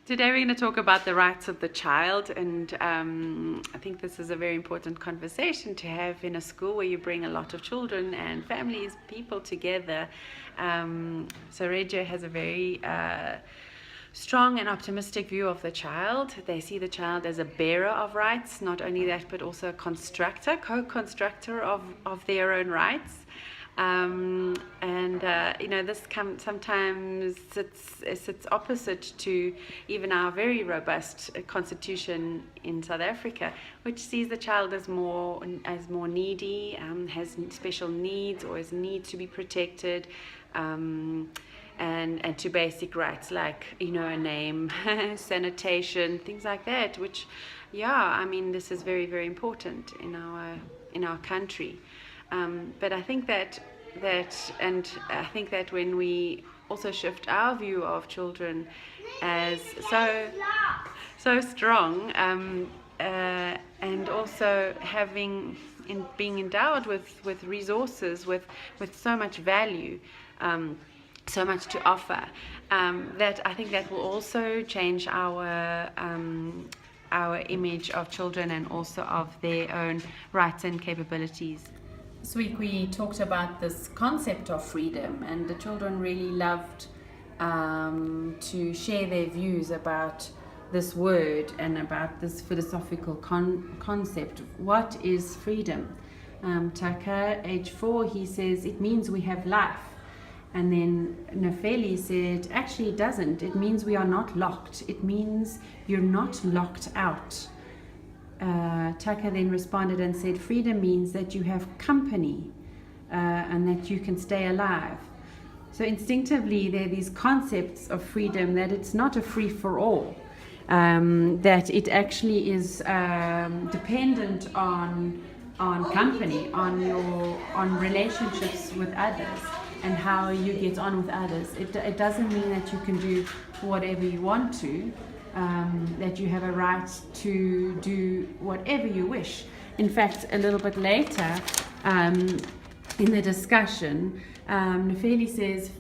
Today we're going to talk about the rights of the child, and I think this is a very important conversation to have in a school where you bring a lot of children and families, people together. So Reggio has a very strong and optimistic view of the child. They see the child as a bearer of rights, not only that, but also a constructor, co-constructor of their own rights. This sometimes sits opposite to even our very robust constitution in South Africa, which sees the child as more needy, has special needs, or has needs to be protected, and to basic rights like a name, sanitation, things like that. Which, this is very, very important in our country. But I think that when we also shift our view of children as so strong, and also being endowed with resources, with so much value, so much to offer, that I think that will also change our image of children and also of their own rights and capabilities. This week we talked about this concept of freedom, and the children really loved to share their views about this word and about this philosophical concept. What is freedom? Taka, age 4, he says it means we have life. And then Nefeli said, actually it doesn't. It means we are not locked. It means you're not locked out. Taka then responded and said, freedom means that you have company, and that you can stay alive. So instinctively there are these concepts of freedom, that it's not a free-for-all, that it actually is dependent on company, on relationships with others, and how you get on with others. It doesn't mean that you can do whatever you want to. That you have a right to do whatever you wish. In fact, a little bit later in the discussion, Nefeli says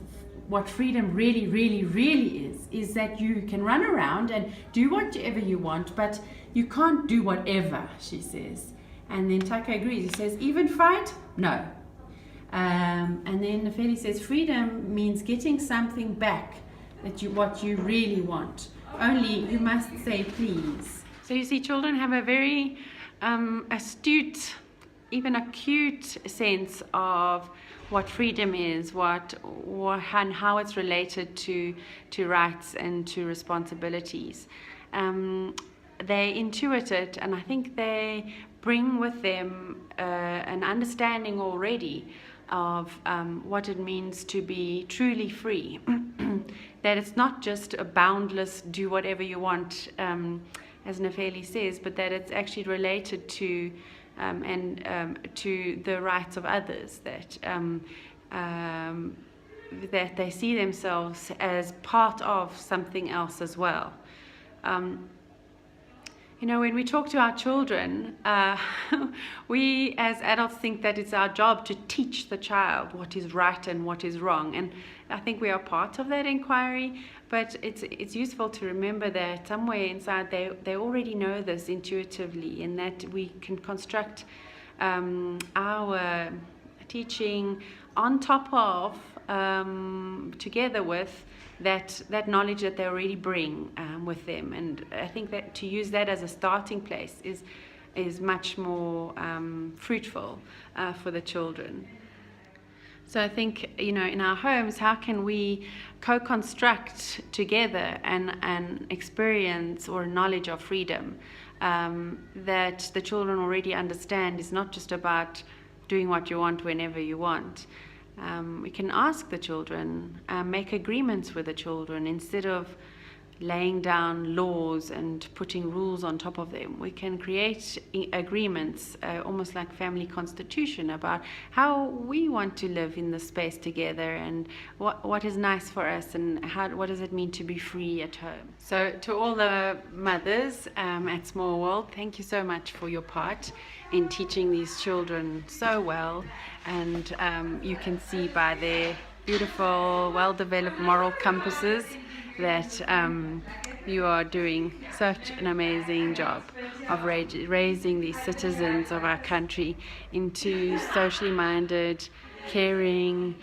what freedom really, really, really is that you can run around and do whatever you want, but you can't do whatever, she says. And then Taka agrees. He says, even fight? No. And then Nefeli says, freedom means getting something back, what you really want. Only you must say please. So you see, children have a very astute, even acute sense of what freedom is, and how it's related to rights and to responsibilities. They intuit it, and I think they bring with them an understanding already of what it means to be truly free. That it's not just a boundless do whatever you want, as Nefeli says, but that it's actually related to to the rights of others, that they see themselves as part of something else as well. When we talk to our children, we as adults think that it's our job to teach the child what is right and what is wrong. And I think we are part of that inquiry, but it's useful to remember that somewhere inside they already know this intuitively, and that we can construct our teaching on top of, together with that knowledge that they already bring with them. And I think that to use that as a starting place is much more fruitful for the children. So I think, in our homes, how can we co-construct together an experience or knowledge of freedom that the children already understand is not just about doing what you want whenever you want. We can ask the children, make agreements with the children, instead of laying down laws and putting rules on top of them. We can create agreements, almost like family constitution, about how we want to live in the space together, and what is nice for us, and what does it mean to be free at home. So to all the mothers at Small World, thank you so much for your part in teaching these children so well. And you can see by their beautiful, well-developed moral compasses that you are doing such an amazing job of raising these citizens of our country into socially minded, caring,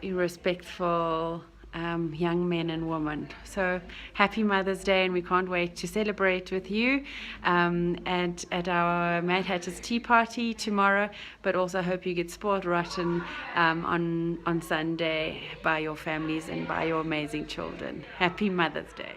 respectful young men and women. So happy Mother's Day, and we can't wait to celebrate with you and at our Mad Hatter's Tea Party tomorrow, but also hope you get sport rotten on Sunday by your families and by your amazing children. Happy Mother's Day.